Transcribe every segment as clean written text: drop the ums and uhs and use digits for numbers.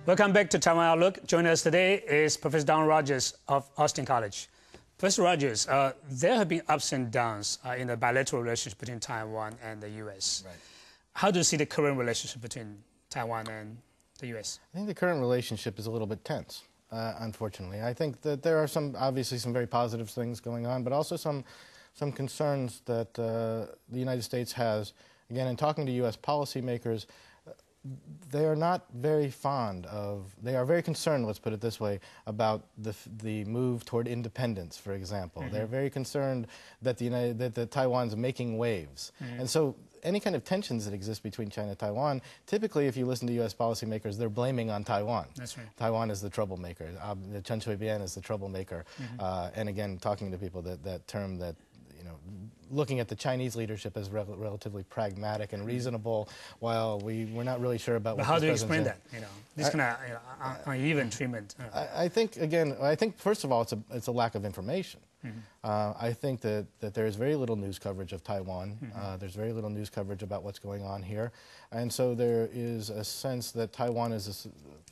Welcome back to Taiwan Outlook. Joining us today is Professor Donald Rodgers of Austin College. Professor Rodgers, there have been ups and downs in the bilateral relationship between Taiwan and the U.S. Right. How do you see the current relationship between Taiwan and the U.S.? I think the current relationship is a little bit tense, unfortunately. I think that there are obviously some very positive things going on, but also some concerns that the United States has. Again, in talking to U.S. policymakers, they are not very they are very concerned, let's put it this way, about the move toward independence, for example. Mm-hmm. They're very concerned that that Taiwan's making waves. Mm-hmm. And so any kind of tensions that exist between China and Taiwan, typically if you listen to U.S. policymakers, they're blaming on Taiwan. That's right. Taiwan is the troublemaker. Chen Shui-bian is the troublemaker. Mm-hmm. And again, talking to people, that term that, looking at the Chinese leadership as relatively pragmatic and reasonable, while we're not really sure about. But how do you explain that? This kind of uneven treatment. I think first of all, it's a lack of information. Mm-hmm. I think that there is very little news coverage of Taiwan. Mm-hmm. There's very little news coverage about what's going on here, and so there is a sense that Taiwan is a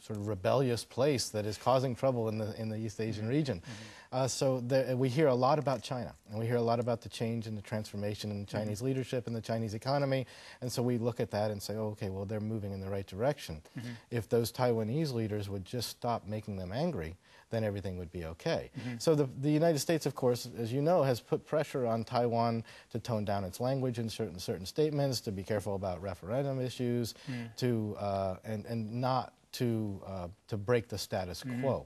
sort of rebellious place that is causing trouble in the East Asian region. Mm-hmm. So we hear a lot about China, and we hear a lot about the change and the transformation in the Chinese leadership and the Chinese economy, and so we look at that and say, oh, okay, well, they're moving in the right direction. Mm-hmm. If those Taiwanese leaders would just stop making them angry, then everything would be okay. Mm-hmm. So the United States, of course, as you know, has put pressure on Taiwan to tone down its language in certain statements, to be careful about referendum issues, and not to break the status quo.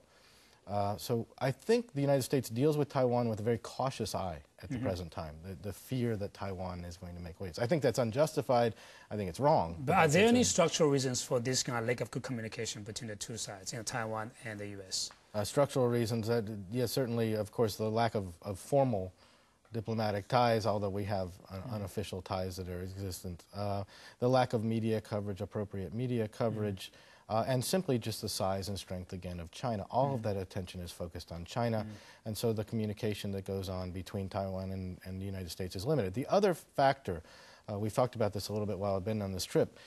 So I think the United States deals with Taiwan with a very cautious eye at the present time, the fear that Taiwan is going to make waves. I think that's unjustified. I think it's wrong. But are there any structural reasons for this kind of lack of good communication between the two sides, Taiwan and the U.S.? Structural reasons, yes, certainly, of course, the lack of formal diplomatic ties, although we have unofficial ties that are existent. The lack of media coverage, appropriate media coverage, and simply just the size and strength, again, of China. All of that attention is focused on China, and so the communication that goes on between Taiwan and the United States is limited. The other factor, we've talked about this a little bit while I've been on this trip,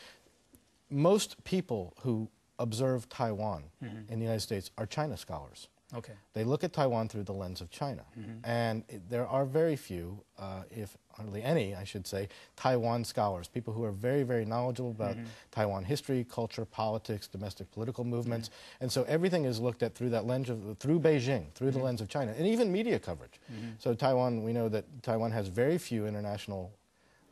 most people who observe Taiwan in the United States are China scholars. Okay. They look at Taiwan through the lens of China. And there are very few, if hardly any, I should say, Taiwan scholars, people who are very, very knowledgeable about Taiwan history, culture, politics, domestic political movements. And so everything is looked at through that lens through Beijing, through the lens of China, and even media coverage. So Taiwan, we know that Taiwan has very few international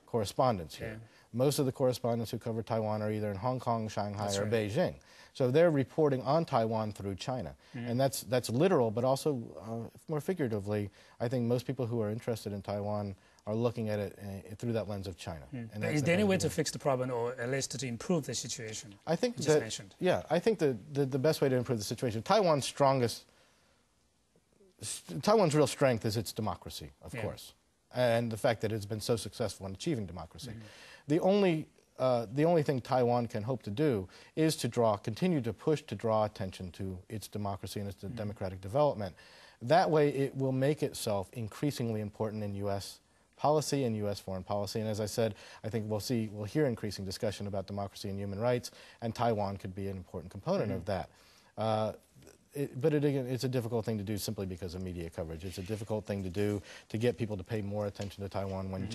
correspondents here. Most of the correspondents who cover Taiwan are either in Hong Kong, Shanghai, or Beijing. So they're reporting on Taiwan through China. And that's literal, but also more figuratively, I think most people who are interested in Taiwan are looking at it through that lens of China. And is there any way to fix the problem, or at least to improve the situation? I think I think the best way to improve the situation, Taiwan's real strength is its democracy, of course, and the fact that it's been so successful in achieving democracy. The only thing Taiwan can hope to do is to continue to push to draw attention to its democracy and its democratic development. That way, it will make itself increasingly important in U.S. policy and U.S. foreign policy. And as I said, I think we'll hear increasing discussion about democracy and human rights, and Taiwan could be an important component of that. But it's a difficult thing to do simply because of media coverage. It's a difficult thing to do to get people to pay more attention to Taiwan when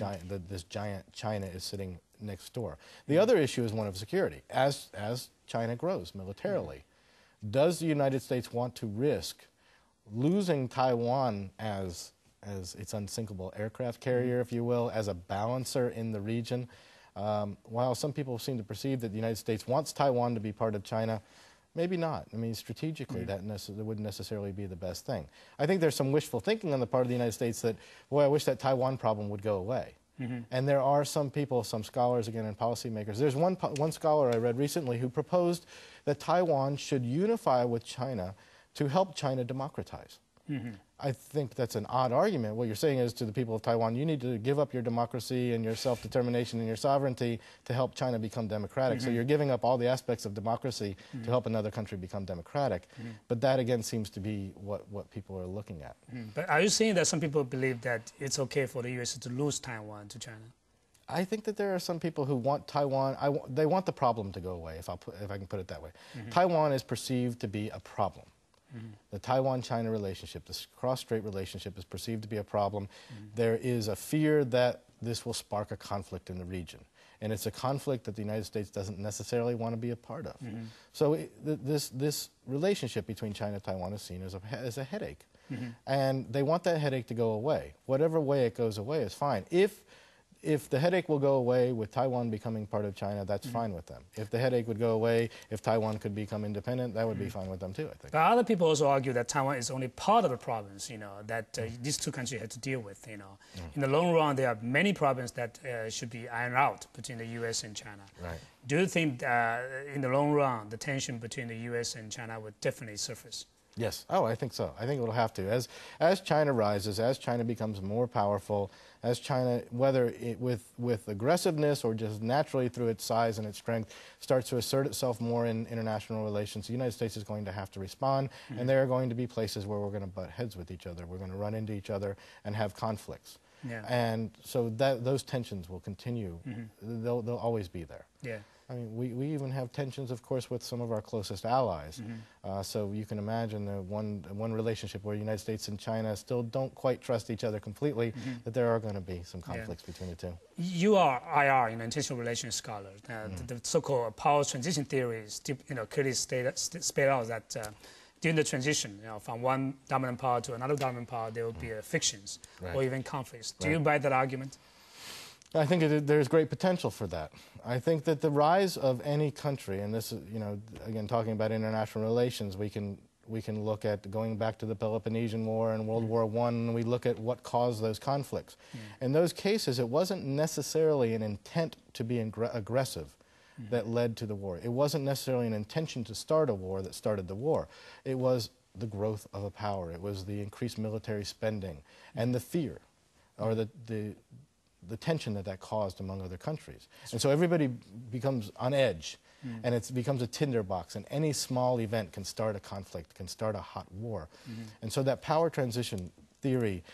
this giant China is sitting next door. The other issue is one of security. As China grows militarily, does the United States want to risk losing Taiwan as its unsinkable aircraft carrier, if you will, as a balancer in the region? While some people seem to perceive that the United States wants Taiwan to be part of China, maybe not. I mean, strategically, that wouldn't necessarily be the best thing. I think there's some wishful thinking on the part of the United States that, boy, I wish that Taiwan problem would go away. And there are some people, some scholars, again, and policymakers. There's one scholar I read recently who proposed that Taiwan should unify with China to help China democratize. I think that's an odd argument. What you're saying is to the people of Taiwan, you need to give up your democracy and your self-determination and your sovereignty to help China become democratic. So you're giving up all the aspects of democracy to help another country become democratic. But that, again, seems to be what people are looking at. But are you saying that some people believe that it's okay for the U.S. to lose Taiwan to China? I think that there are some people who want Taiwan, they want the problem to go away, if I can put it that way. Taiwan is perceived to be a problem. The Taiwan-China relationship, this cross-strait relationship, is perceived to be a problem. There is a fear that this will spark a conflict in the region. And it's a conflict that the United States doesn't necessarily want to be a part of. So this relationship between China and Taiwan is seen as a headache. And they want that headache to go away. Whatever way it goes away is fine. If the headache will go away with Taiwan becoming part of China, that's fine with them. If the headache would go away, if Taiwan could become independent, that would be fine with them too, I think. But other people also argue that Taiwan is only part of the problems, that these two countries have to deal with, In the long run, there are many problems that should be ironed out between the U.S. and China. Right. Do you think in the long run, the tension between the U.S. and China would definitely surface? Yes. Oh, I think so. I think it will have to. As China rises, as China becomes more powerful, as China, whether with aggressiveness or just naturally through its size and its strength, starts to assert itself more in international relations, the United States is going to have to respond, and there are going to be places where we're going to butt heads with each other. We're going to run into each other and have conflicts. Yeah. And so those tensions will continue. They'll always be there. Yeah. I mean, we even have tensions, of course, with some of our closest allies. So you can imagine one relationship where the United States and China still don't quite trust each other completely, that there are going to be some conflicts between the two. You are IR, international relations scholar. The so-called power transition theory is, clearly spelled out that during the transition, from one dominant power to another dominant power, there will be frictions or even conflicts. Do you buy that argument? I think there's great potential for that. I think that the rise of any country, and this is, again, talking about international relations, we can look at going back to the Peloponnesian War and World War I, and we look at what caused those conflicts. In those cases, it wasn't necessarily an intent to be aggressive that led to the war. It wasn't necessarily an intention to start a war that started the war. It was the growth of a power. It was the increased military spending and the fear, or the tension that caused among other countries. And so everybody becomes on edge, and it becomes a tinderbox, and any small event can start a conflict, can start a hot war. And so that power transition theory,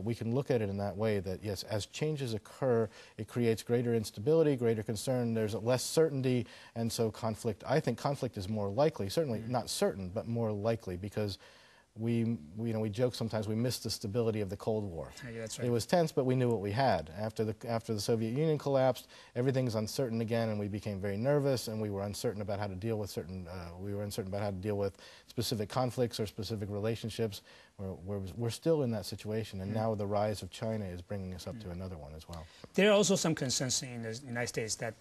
we can look at it in that way, that yes, as changes occur, it creates greater instability, greater concern, there's less certainty, and so conflict, I think conflict is more likely, certainly not certain, but more likely, because we joke sometimes we missed the stability of the Cold War. Yeah, that's right. It was tense, but we knew what we had. After the Soviet Union collapsed, everything's uncertain again, and we became very nervous, and we were uncertain about how to deal with specific conflicts or specific relationships. We're still in that situation, and now the rise of China is bringing us up to another one as well. There are also some concerns in the United States that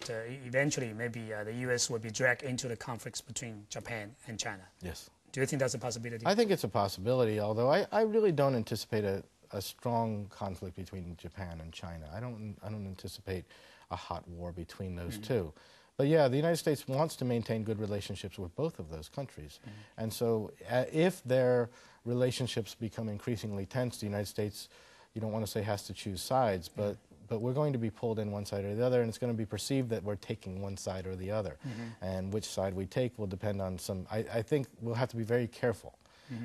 eventually maybe the U.S. will be dragged into the conflicts between Japan and China. Yes. Do you think that's a possibility? I think it's a possibility, although I really don't anticipate a strong conflict between Japan and China. I don't anticipate a hot war between those two. But yeah, the United States wants to maintain good relationships with both of those countries. And so if their relationships become increasingly tense, the United States, you don't want to say has to choose sides, but we're going to be pulled in one side or the other, and it's going to be perceived that we're taking one side or the other. And which side we take will depend on I think we'll have to be very careful.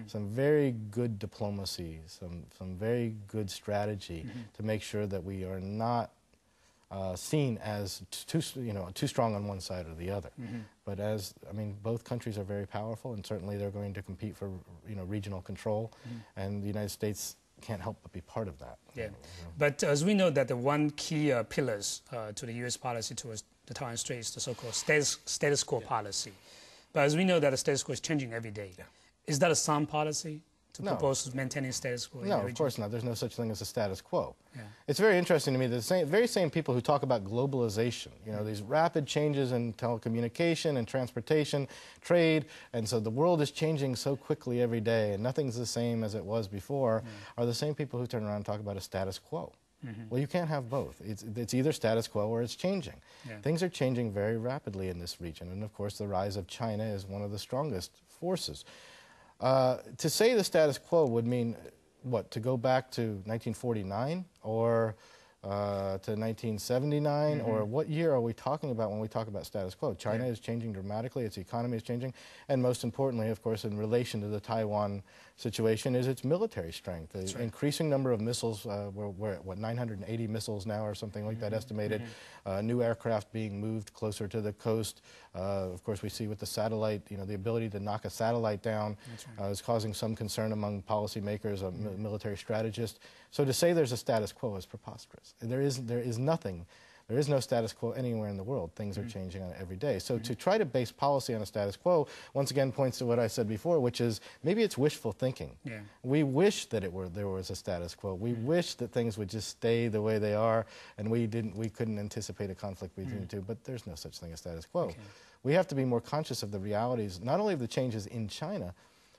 Some very good diplomacy, some very good strategy to make sure that we are not seen as too strong on one side or the other. But both countries are very powerful, and certainly they're going to compete for regional control, and the United States can't help but be part of that. Yeah, but as we know that the one key pillars to the U.S. policy towards the Taiwan Strait is the so-called status quo policy. But as we know that the status quo is changing every day. Is that a sound policy to propose maintaining status quo? No, of course not. There's no such thing as a status quo. It's very interesting to me that the very same people who talk about globalization, these rapid changes in telecommunication and transportation, trade, and so the world is changing so quickly every day and nothing's the same as it was before, are the same people who turn around and talk about a status quo. Well, you can't have both. It's either status quo or it's changing. Things are changing very rapidly in this region, and of course the rise of China is one of the strongest forces. To say the status quo would mean, what, to go back to 1949 or to 1979, or what year are we talking about when we talk about status quo? China is changing dramatically, its economy is changing, and most importantly, of course, in relation to the Taiwan situation, is its military strength. The increasing number of missiles, we're at, what, 980 missiles now or something like that estimated, new aircraft being moved closer to the coast. Of course, we see with the satellite, the ability to knock a satellite down is causing some concern among policymakers, military strategists. So to say there's a status quo is preposterous. There is nothing. There is no status quo anywhere in the world. Things are changing on every day. So to try to base policy on a status quo, once again, points to what I said before, which is maybe it's wishful thinking. We wish that there was a status quo. We wish that things would just stay the way they are, and we couldn't anticipate a conflict between the two. But there's no such thing as status quo. We have to be more conscious of the realities, not only of the changes in China,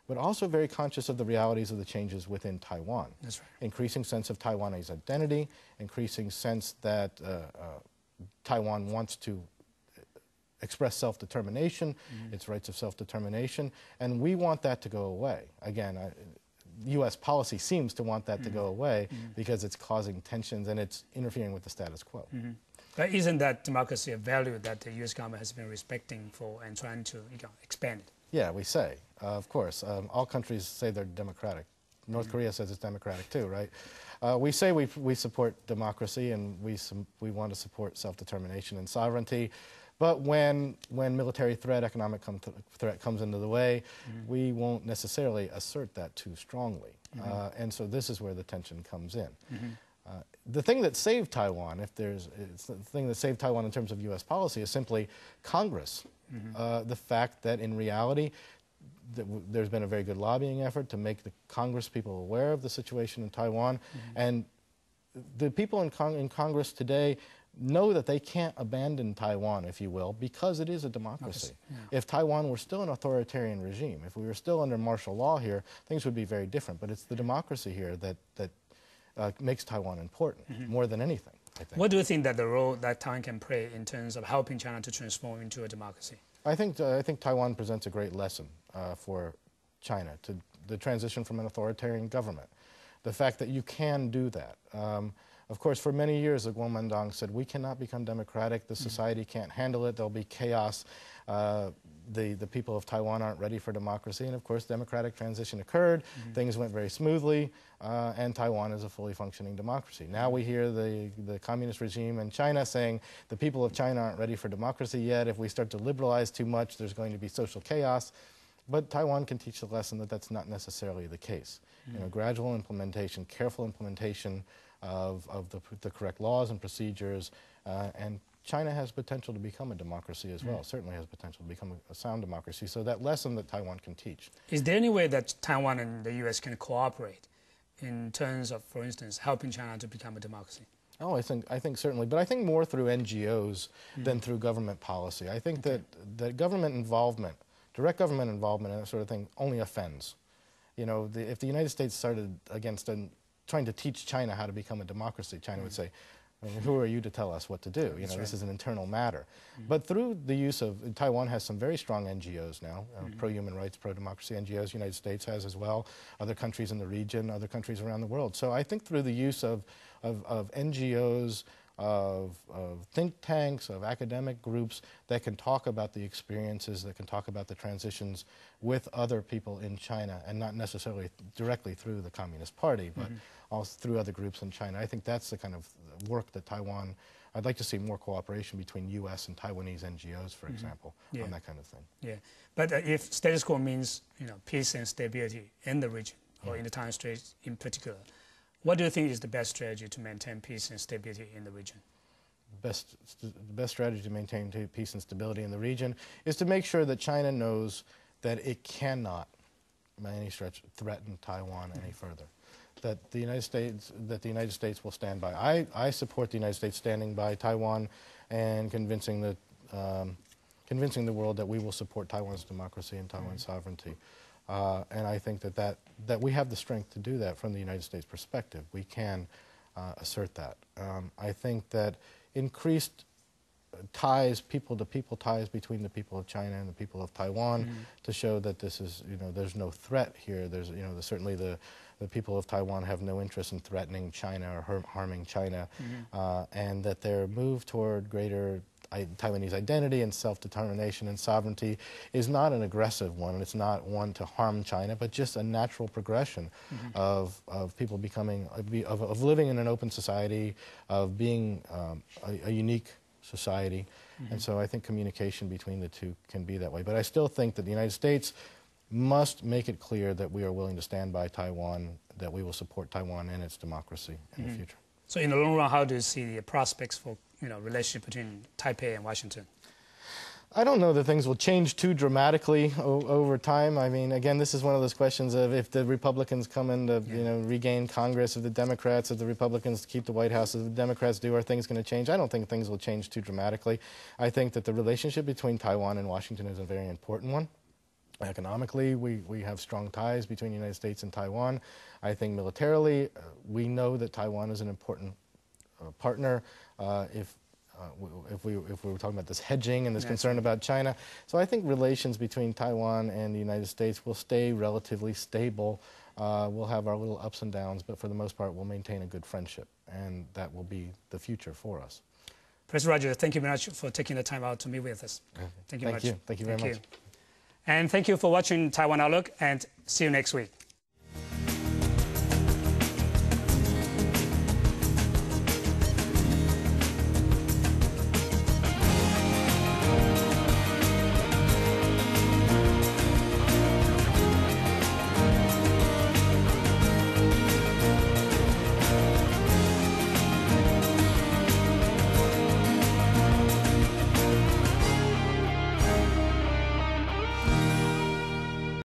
but also very conscious of the realities of the changes within Taiwan. That's right. Increasing sense of Taiwanese identity, increasing sense that Taiwan wants to express self-determination, its rights of self-determination, and we want that to go away. Again, U.S. policy seems to want that to go away because it's causing tensions and it's interfering with the status quo. But isn't that democracy a value that the U.S. government has been respecting for and trying to expand it? Yeah, we say, of course. All countries say they're democratic. North Korea says it's democratic too, right? We say we support democracy and we want to support self-determination and sovereignty. But when military threat, economic threat comes into the way, we won't necessarily assert that too strongly. And so this is where the tension comes in. The thing that saved Taiwan, the thing that saved Taiwan in terms of U.S. policy is simply Congress. The fact that in reality, there's been a very good lobbying effort to make the Congress people aware of the situation in Taiwan. And the people in Congress today know that they can't abandon Taiwan, if you will, because it is a democracy. If Taiwan were still an authoritarian regime, if we were still under martial law here, things would be very different. But it's the democracy here that makes Taiwan important, more than anything, I think. What do you think that the role that Taiwan can play in terms of helping China to transform into a democracy? I think Taiwan presents a great lesson for China, to the transition from an authoritarian government. The fact that you can do that. Of course, for many years, the Kuomintang said, we cannot become democratic, the society can't handle it, there'll be chaos. The people of Taiwan aren't ready for democracy, and of course, democratic transition occurred, things went very smoothly, and Taiwan is a fully functioning democracy. Now we hear the communist regime in China saying the people of China aren't ready for democracy yet. If we start to liberalize too much, there's going to be social chaos. But Taiwan can teach the lesson that that's not necessarily the case. Gradual implementation, careful implementation of the correct laws and procedures, and China has potential to become a democracy as well, certainly has potential to become a sound democracy. So that lesson that Taiwan can teach. Is there any way that Taiwan and the U.S. can cooperate in terms of, for instance, helping China to become a democracy? Oh, I think certainly, but I think more through NGOs than through government policy. I think that government involvement, direct government involvement and that sort of thing only offends. If the United States started against trying to teach China how to become a democracy, China would say, who are you to tell us what to do? This is an internal matter. But through the use of, Taiwan has some very strong NGOs now, pro-human rights, pro-democracy NGOs, United States has as well, other countries in the region, other countries around the world. So I think through the use of NGOs, of think tanks, of academic groups that can talk about the experiences, that can talk about the transitions with other people in China, and not necessarily directly through the Communist Party, but also through other groups in China. I think that's the kind of work that Taiwan, I'd like to see more cooperation between U.S. and Taiwanese NGOs, for example, on that kind of thing. Yeah, but if status quo means peace and stability in the region, or in the Taiwan Strait in particular, what do you think is the best strategy to maintain peace and stability in the region? The best strategy to maintain peace and stability in the region is to make sure that China knows that it cannot, by any stretch, threaten Taiwan any further. That the United States will stand by. I support the United States standing by Taiwan and convincing the world that we will support Taiwan's democracy and Taiwan's sovereignty. And I think that we have the strength to do that from the United States perspective. We can assert that. I think that increased ties, people-to-people ties between the people of China and the people of Taiwan to show that this is, there's no threat here. There's, certainly the the people of Taiwan have no interest in threatening China or harming China, and that their move toward greater Taiwanese identity and self-determination and sovereignty is not an aggressive one, and it's not one to harm China, but just a natural progression of people becoming, of living in an open society, of being a unique society. And so I think communication between the two can be that way. But I still think that the United States must make it clear that we are willing to stand by Taiwan, that we will support Taiwan and its democracy in the future. So in the long run, how do you see the prospects for relationship between Taipei and Washington? I don't know that things will change too dramatically over time. I mean, again, this is one of those questions of if the Republicans come in to regain Congress, if the Democrats, if the Republicans keep the White House, if the Democrats do, are things going to change? I don't think things will change too dramatically. I think that the relationship between Taiwan and Washington is a very important one. Economically, we have strong ties between the United States and Taiwan. I think militarily, we know that Taiwan is an important partner if we were talking about this hedging and this concern about China. So I think relations between Taiwan and the United States will stay relatively stable. We'll have our little ups and downs, but for the most part, we'll maintain a good friendship, and that will be the future for us. President Rodgers, thank you very much for taking the time out to meet with us. Thank you very much. Thank you very much. And thank you for watching Taiwan Outlook, and see you next week.